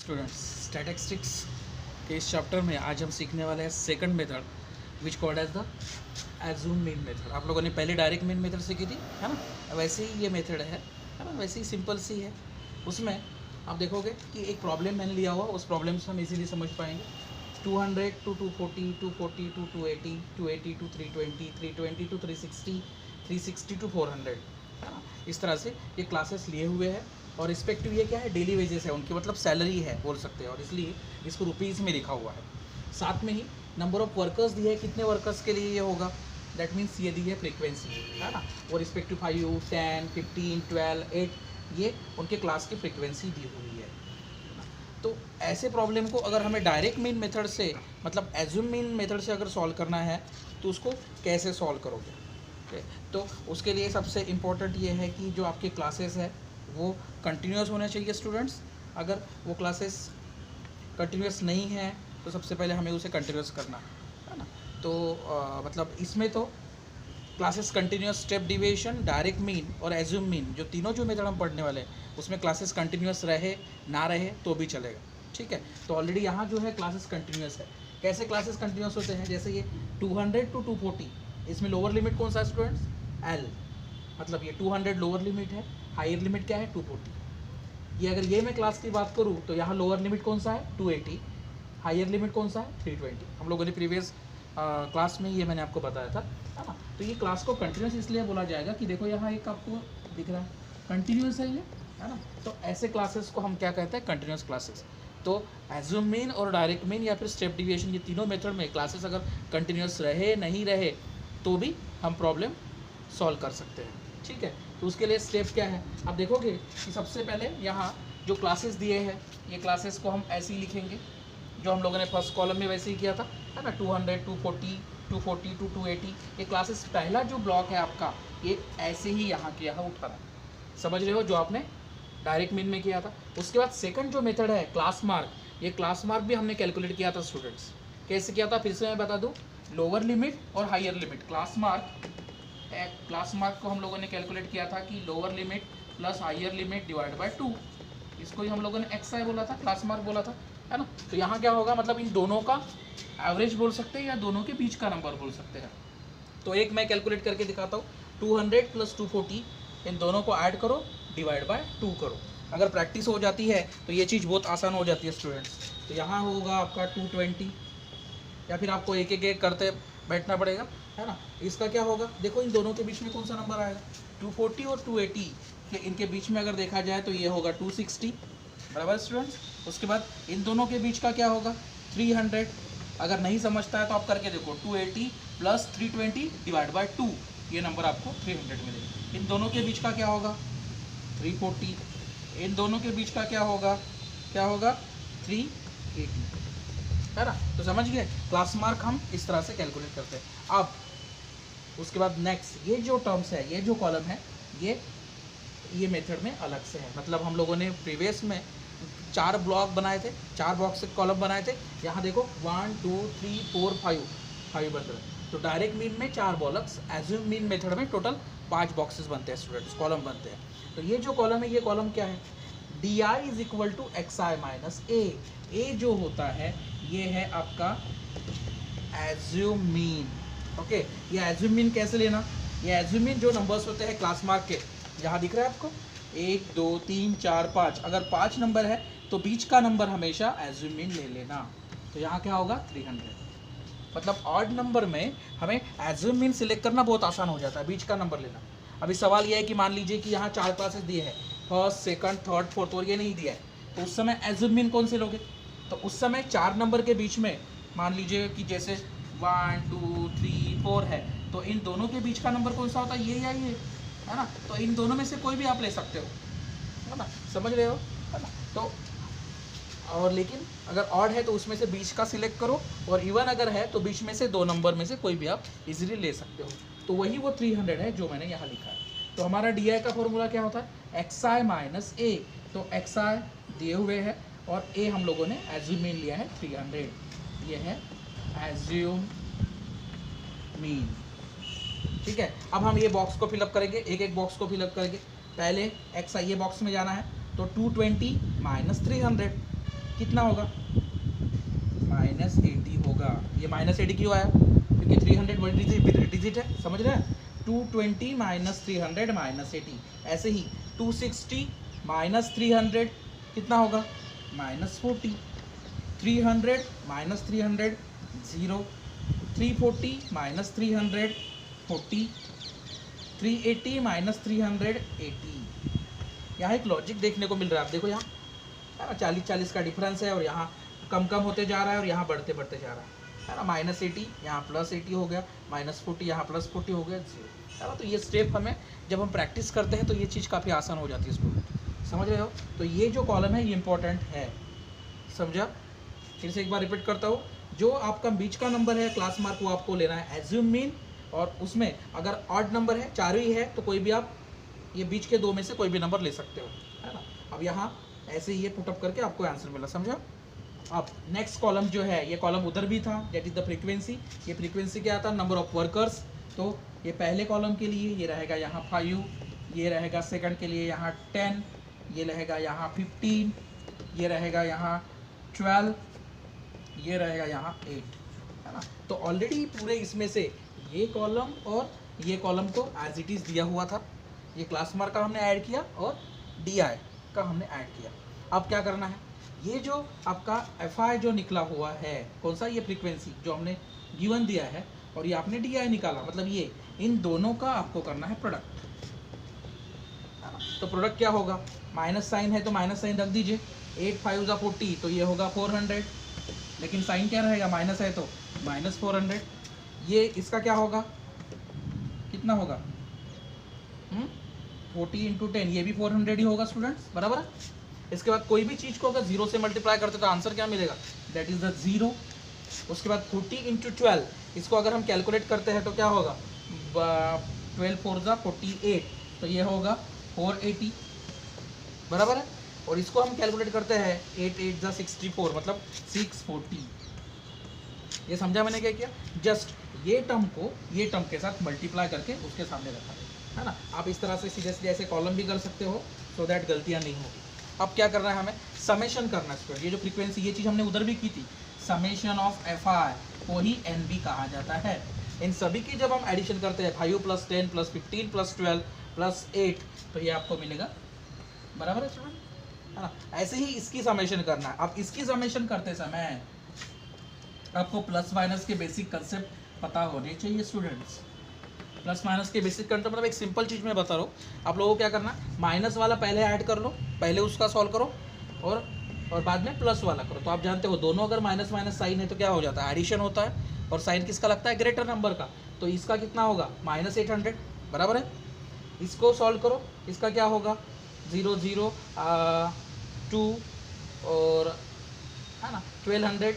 Students, statistics के इस chapter में आज हम सीखने वाले हैं second method which called as the assume mean method. आप लोगों ने पहले डायरेक्ट मीन मेथड सीखी थी, है ना। वैसे ही ये मेथड है ना, वैसे ही सिंपल सी है। उसमें आप देखोगे कि एक प्रॉब्लम मैंने लिया हुआ, उस प्रॉब्लम से हम इजीली समझ पाएंगे। 200 to 240, 240 to 280, 280 to 320, 320 to 360, 360 to 400, है ना। इस तरह से ये क्लासेस लिए हुए हैं और रिस्पेक्टिव ये क्या है, डेली वेजेस है उनकी, मतलब सैलरी है बोल सकते हैं, और इसलिए इसको रुपीज़ में लिखा हुआ है। साथ में ही नंबर ऑफ वर्कर्स दिए है, कितने वर्कर्स के लिए ये होगा, दैट मीन्स ये दी है फ्रीक्वेंसी, है ना। और रिस्पेक्टिव 5, 10, 15, 12, 8 ये उनके क्लास की फ्रीक्वेंसी दी हुई है। तो ऐसे प्रॉब्लम को अगर हमें डायरेक्ट मीन मेथड से, मतलब एज्यूम मीन मेथड से अगर सॉल्व करना है तो उसको कैसे सॉल्व करोगे। तो उसके लिए सबसे इम्पोर्टेंट ये है कि जो आपके क्लासेस है वो कंटिन्यूस होने चाहिए स्टूडेंट्स। अगर वो क्लासेस कंटिन्यूस नहीं है तो सबसे पहले हमें उसे कंटिन्यूस करना है ना। तो मतलब इसमें तो classes continuous, step deviation, direct mean और एज्यूम मीन, जो तीनों जो मेथड हम पढ़ने वाले हैं उसमें क्लासेस कंटिन्यूस रहे ना रहे तो भी चलेगा, ठीक है। तो ऑलरेडी यहाँ जो है क्लासेस कंटिन्यूस है। कैसे क्लासेस कंटिन्यूस होते हैं, जैसे ये 200 to 240, इसमें लोअर लिमिट कौन सा है स्टूडेंट्स, एल, मतलब ये 200 लोअर लिमिट है, हायर लिमिट क्या है 240। ये अगर ये मैं क्लास की बात करूँ तो यहाँ लोअर लिमिट कौन सा है 280, हायर लिमिट कौन सा है 320। हम लोगों ने प्रीवियस क्लास में ये मैंने आपको बताया था, है ना। तो ये क्लास को कंटिन्यूस इसलिए बोला जाएगा कि देखो यहाँ एक आपको दिख रहा है कंटिन्यूस है ये, है ना। तो ऐसे क्लासेस को हम क्या कहते हैं, कंटिन्यूस क्लासेस। तो एज्यूम मीन और डायरेक्ट मीन या फिर स्टेप डिविएशन, ये तीनों मेथड में क्लासेस अगर कंटिन्यूस रहे नहीं रहे तो भी हम प्रॉब्लम सॉल्व कर सकते हैं, ठीक है। तो उसके लिए स्टेप क्या है, आप देखोगे कि सबसे पहले यहाँ जो क्लासेस दिए हैं ये क्लासेस को हम ऐसे ही लिखेंगे जो हम लोगों ने फर्स्ट कॉलम में वैसे ही किया था, है ना। 200, 240, 240 to 280, ये क्लासेस पहला जो ब्लॉक है आपका ये ऐसे ही यहाँ के यहाँ उठा रहा, समझ रहे हो, जो आपने डायरेक्ट मीन में किया था। उसके बाद सेकंड जो मेथड है क्लास मार्क, ये क्लास मार्क भी हमने कैलकुलेट किया था स्टूडेंट्स। कैसे किया था फिर से मैं बता दूँ, लोअर लिमिट और हायर लिमिट, क्लास मार्क को हम लोगों ने कैलकुलेट किया था कि lower limit plus higher limit divide by 2, इसको ही हम लोगों ने एक्स आई बोला था, क्लास मार्क बोला था, है ना। तो यहाँ क्या होगा, मतलब इन दोनों का एवरेज बोल सकते हैं या दोनों के बीच का नंबर बोल सकते हैं। तो एक मैं कैलकुलेट करके दिखाता हूँ, 200 + 240, इन दोनों को ऐड करो, डिवाइड बाय 2 करो। अगर प्रैक्टिस हो जाती है तो ये चीज़ बहुत आसान हो जाती है स्टूडेंट्स। तो यहाँ होगा आपका 220, या फिर आपको एक एक करते बैठना पड़ेगा, है ना। इसका क्या होगा, देखो इन दोनों के बीच में कौन सा नंबर आएगा, 240 और 280 के इनके बीच में अगर देखा जाए तो ये होगा 260, बराबर स्टूडेंट्स। उसके बाद इन दोनों के बीच का क्या होगा 300। अगर नहीं समझता है तो आप करके देखो, 280 + 320 डिवाइड बाय 2, ये नंबर आपको 300 मिलेगा। इन दोनों के बीच का क्या होगा 340, इन दोनों के बीच का क्या होगा 380, है ना। तो समझ गए, क्लास मार्क हम इस तरह से कैलकुलेट करते हैं। अब उसके बाद नेक्स्ट ये जो टर्म्स है, ये जो कॉलम है, ये मेथड में अलग से है। मतलब हम लोगों ने प्रीवियस में 4 ब्लॉक बनाए थे, 4 बॉक्स से कॉलम बनाए थे। यहाँ देखो 1 2 3 4 5 बन रहे हैं। तो डायरेक्ट मीन में 4 बॉक्स, एज्यूम मीन मेथड में टोटल 5 बॉक्सेस बनते हैं स्टूडेंट्स, कॉलम बनते हैं। तो ये जो कॉलम है, ये कॉलम क्या है, D I is equal to X I minus A जो होता है ये है आपका एज्यूम मीन। ओके, ये एज्यूम मीन कैसे लेना, ये एज्यूम मीन जो नंबर्स होते हैं क्लास मार्क के, यहाँ दिख रहा है आपको 1 2 3 4 5, अगर 5 नंबर है तो बीच का नंबर हमेशा एज्यूम मीन ले लेना। तो यहाँ क्या होगा 300। मतलब ऑड नंबर में हमें एज्यूम मीन सिलेक्ट करना बहुत आसान हो जाता है, बीच का नंबर लेना। अभी सवाल यह है कि मान लीजिए कि यहाँ 4 क्लासेस दिए हैं, फर्स्ट सेकंड थर्ड फोर्थ, और ये नहीं दिया है, तो उस समय एज्यूम मीन कौन से लोगे। तो उस समय 4 नंबर के बीच में मान लीजिए कि जैसे 1 2 3 4 है, तो इन दोनों के बीच का नंबर कौन सा होता है, ये या ये, है ना। तो इन दोनों में से कोई भी आप ले सकते हो, है ना, समझ रहे हो, है ना। तो और लेकिन अगर ऑड है तो उसमें से बीच का सिलेक्ट करो, और इवन अगर है तो बीच में से 2 नंबर में से कोई भी आप इजीली ले सकते हो। तो वही वो 300 है जो मैंने यहाँ लिखा है। तो हमारा डी आई का फॉर्मूला क्या होता है, एक्स आई माइनस ए। तो एक्स आई दिए हुए है और ए हम लोगों ने एज्यूम मीन लिया है 300, ये है एज्यूम मीन, ठीक है। अब हम ये बॉक्स को फिलअप करेंगे, एक एक बॉक्स को फिलअप करेंगे। पहले एक्स आई ये बॉक्स में जाना है, तो 220 - 300, कितना होगा, -80 होगा। ये -80 क्यों आया, क्योंकि 300 बड़ी डिजिट है, समझ रहे हैं। 220 - 300 -80। ऐसे ही 260 - 300 कितना होगा, -40। 300 - 300 0। 340 - 300 40। 380 - 300 80। यहाँ एक लॉजिक देखने को मिल रहा है, आप देखो यहाँ है ना, 40 का डिफरेंस है, और यहाँ कम कम होते जा रहा है और यहाँ बढ़ते बढ़ते जा रहा है ना। -80 यहाँ +80 हो गया, -40 यहाँ +40 हो गया, 0 है ना। तो ये स्टेप हमें जब हम प्रैक्टिस करते हैं तो ये चीज़ काफ़ी आसान हो जाती है स्टूडेंट, समझ रहे हो। तो ये जो कॉलम है ये इंपॉर्टेंट है, समझा। फिर से एक बार रिपीट करता हूँ, जो आपका बीच का नंबर है क्लास मार्क वो आपको लेना है एज्यूम मीन, और उसमें अगर ऑड नंबर है, चार ही है, तो कोई भी आप ये बीच के 2 में से कोई भी नंबर ले सकते हो, है ना। अब यहाँ ऐसे ही ये पुटअप करके आपको आंसर मिला, समझा। अब नेक्स्ट कॉलम जो है, ये कॉलम उधर भी था, दैट इज द फ्रीक्वेंसी। ये फ्रीक्वेंसी क्या आता है, नंबर ऑफ वर्कर्स। तो ये पहले कॉलम के लिए ये रहेगा यहाँ 5, ये रहेगा सेकंड के लिए यहाँ 10, ये रहेगा यहाँ 15, ये रहेगा यहाँ 12, ये रहेगा यहाँ 8, है ना। तो ऑलरेडी पूरे इसमें से ये कॉलम और ये कॉलम को एज इट इज़ दिया हुआ था, ये क्लास मार्क का हमने ऐड किया और DI का हमने ऐड किया। अब क्या करना है, ये जो आपका FI जो निकला हुआ है, कौन सा, ये फ्रीक्वेंसी जो हमने गिवन दिया है, और ये आपने DI निकाला, मतलब ये इन दोनों का आपको करना है प्रोडक्ट। तो प्रोडक्ट क्या होगा, माइनस साइन है तो माइनस साइन रख दीजिए, 8 5 × 40 तो ये होगा 400, लेकिन साइन क्या रहेगा, माइनस है तो -400। ये इसका क्या होगा, कितना होगा, 40 × 10, ये भी 400 ही होगा स्टूडेंट्स, बराबर है। इसके बाद कोई भी चीज़ को अगर 0 से मल्टीप्लाई करते तो आंसर क्या मिलेगा, दैट इज़ द 0। उसके बाद 40 × 12, इसको अगर हम कैलकुलेट करते हैं तो क्या होगा, 12 4 × 48, तो ये होगा 480, बराबर है। और इसको हम कैलकुलेट करते हैं 8 8 × 64, मतलब 640। ये समझा मैंने क्या किया, जस्ट ये टर्म के साथ मल्टीप्लाई करके उसके सामने रखा है ना। आप इस तरह से सीधे सीधे ऐसे कॉलम भी कर सकते हो, सो दैट गलतियाँ नहीं होगी। अब क्या करना है, हमें समेशन करना है स्टूडेंट। ये जो फ्रीक्वेंसी, ये चीज़ हमने उधर भी की थी, समेशन ऑफ FI को ही NB कहा जाता है। इन सभी की जब हम एडिशन करते हैं 5 + 10 + 15 + 12 + 8, तो ये आपको मिलेगा, बराबर है स्टूडेंट, है ना। ऐसे ही इसकी समेशन करना है। अब इसकी समेशन करते समय आपको प्लस माइनस के बेसिक कंसेप्ट पता होने चाहिए स्टूडेंट्स। प्लस माइनस के बेसिक कंसेप्ट मतलब एक सिंपल चीज़ मैं बता रहा हूँ, आप लोगों को क्या करना है, माइनस वाला पहले ऐड कर लो, पहले उसका सॉल्व करो, और बाद में प्लस वाला करो। तो आप जानते हो दोनों अगर माइनस माइनस साइन है तो क्या हो जाता है, एडिशन होता है, और साइन किसका लगता है, ग्रेटर नंबर का। तो इसका कितना होगा, -800, बराबर है। इसको सॉल्व करो, इसका क्या होगा, 0 0 2 और है ना 1200।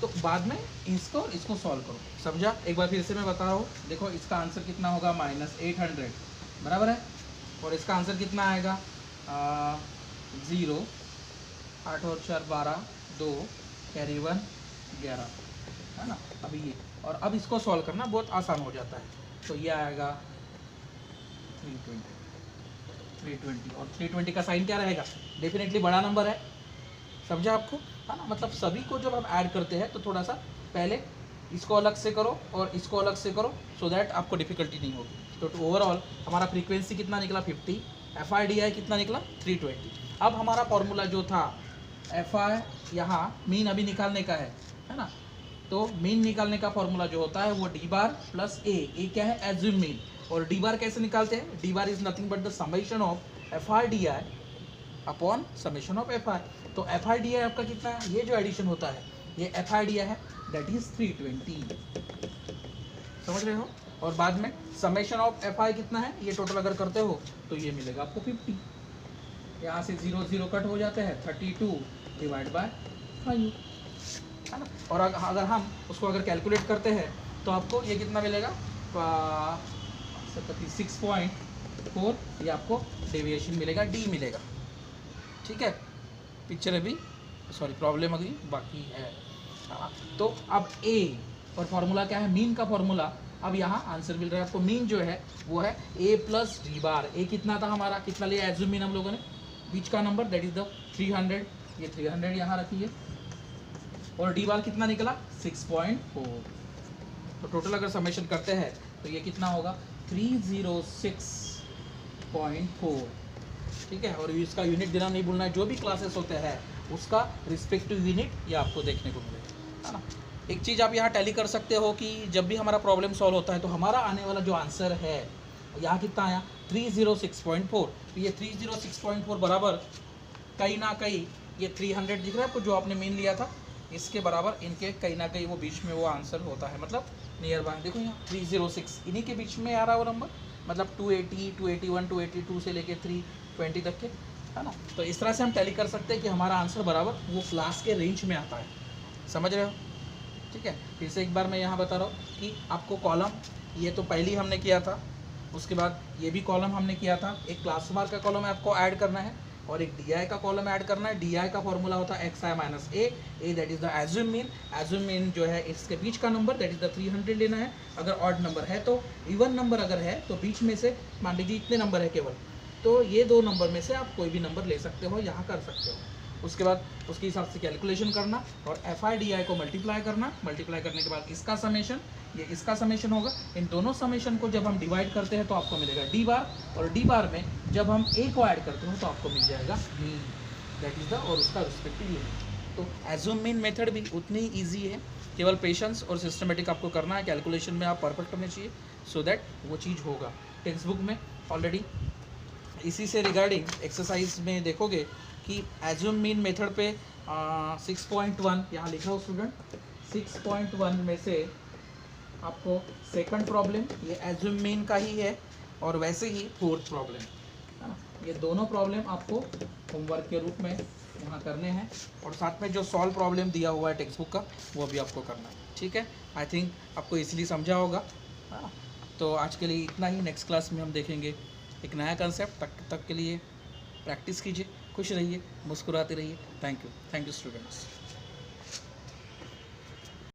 तो बाद में इसको सॉल्व करो, समझा। एक बार फिर से मैं बता रहा हूँ, देखो इसका आंसर कितना होगा, -800, बराबर है। और इसका आंसर कितना आएगा, 0 8 और 4 12 2 कैरी 1 11, है ना। अभी ये, और अब इसको सॉल्व करना बहुत आसान हो जाता है। तो ये आएगा 320, और 320 का साइन क्या रहेगा, डेफिनेटली बड़ा नंबर है, समझा आपको, है ना। मतलब सभी को जब हम ऐड करते हैं तो थोड़ा सा पहले इसको अलग से करो और इसको अलग से करो, सो दैट आपको डिफिकल्टी नहीं होगी। तो ओवरऑल हमारा फ्रीक्वेंसी कितना निकला, 50, FI/DI कितना निकला, 320। अब हमारा फॉर्मूला जो था FI, यहाँ मीन अभी निकालने का है ना। तो मीन निकालने का फॉर्मूला जो होता है वो D बार प्लस A क्या है, एज्यूम मीन। और D बार कैसे निकालते हैं, D bar is nothing but the summation of FI/DI upon summation of FI। तो FI/DI आपका कितना है, ये जो एडिशन होता है ये FI/DI है, दैट इज 320, समझ रहे हो। और बाद में समेशन ऑफ FI कितना है, ये टोटल अगर करते हो तो ये मिलेगा आपको 50। यहाँ से 0 0 कट हो जाते हैं, 32 / 5, है ना। और अगर हम उसको अगर कैलकुलेट करते हैं तो आपको ये कितना मिलेगा, 6.4, ये आपको डेविएशन मिलेगा, D मिलेगा, ठीक है। पिक्चर अभी प्रॉब्लम अभी बाकी है। तो अब A और फॉर्मूला क्या है, मीन का फॉर्मूला। अब यहाँ आंसर मिल रहा है आपको, मीन जो है वो है A + D बार। A कितना था हमारा, कितना लिया एज्यूम मीन हम लोगों ने, बीच का नंबर दैट इज द 300, ये 300 यहाँ रखिए, और डी बार कितना निकला 6.4। तो टोटल अगर समेशन करते हैं तो ये कितना होगा 306.4, ठीक है। और इसका यूनिट देना नहीं भूलना है, जो भी क्लासेस होते हैं उसका रिस्पेक्टिव यूनिट ये आपको देखने को मिलेगा, है ना। एक चीज़ आप यहाँ टैली कर सकते हो कि जब भी हमारा प्रॉब्लम सॉल्व होता है तो हमारा आने वाला जो आंसर है यहाँ कितना आया 306.4। तो ये 306.4 बराबर कहीं ना कहीं ये 300 दिख रहा है आपको जो आपने मीन लिया था, इसके बराबर इनके कहीं ना कहीं वो बीच में वो आंसर होता है, मतलब नियर बाय। देखो यहाँ 306 इन्हीं के बीच में आ रहा है वो नंबर, मतलब 280, 281, 282 से लेके 320 तक के, है ना। तो इस तरह से हम टैली कर सकते हैं कि हमारा आंसर बराबर वो क्लास के रेंज में आता है, समझ रहे हो, ठीक है। फिर से एक बार मैं यहाँ बता रहा हूँ कि आपको कॉलम ये तो पहले ही हमने किया था, उसके बाद ये भी कॉलम हमने किया था, एक क्लास मार्क का कॉलम आपको ऐड करना है और एक DI का कॉलम ऐड करना है। DI का फॉर्मूला होता है xi minus a that is the assume mean, assume mean जो है इसके बीच का नंबर दैट इज द 300 लेना है। अगर ऑड नंबर है तो, इवन नंबर अगर है तो बीच में से मान लीजिए इतने नंबर है केवल, तो ये दो नंबर में से आप कोई भी नंबर ले सकते हो, यहाँ कर सकते हो। उसके बाद उसके हिसाब से कैलकुलेशन करना और FI/DI को मल्टीप्लाई करना, मल्टीप्लाई करने के बाद इसका समेशन, ये इसका समेशन होगा। इन दोनों समेशन को जब हम डिवाइड करते हैं तो आपको मिलेगा D बार, और D बार में जब हम A को ऐड करते हैं तो आपको मिल जाएगा मीन, दैट इज द, और उसका रिस्पेक्टिव यूनिट। तो एज्यूम मीन मेथड भी उतनी ही ईजी है, केवल पेशेंस और सिस्टमेटिक आपको करना है, कैलकुलेशन में आप परफेक्ट होने चाहिए, सो दैट वो चीज़ होगा। टेक्स्ट बुक में ऑलरेडी इसी से रिगार्डिंग एक्सरसाइज में देखोगे कि एज्यूम मीन मेथड पे 6.1 यहाँ लिखा हो स्टूडेंट, 6.1 में से आपको सेकंड प्रॉब्लम ये एज्यूम मीन का ही है, और वैसे ही फोर्थ प्रॉब्लम, है ना। ये दोनों प्रॉब्लम आपको होमवर्क के रूप में यहाँ करने हैं, और साथ में जो सॉल्व प्रॉब्लम दिया हुआ है टेक्स्ट बुक का वो भी आपको करना है, ठीक है। आई थिंक आपको इजीली समझा होगा, हाँ। तो आज के लिए इतना ही, नेक्स्ट क्लास में हम देखेंगे एक नया कंसेप्ट। तक के लिए प्रैक्टिस कीजिए, खुश रहिए, मुस्कुराते रहिए। Thank you students.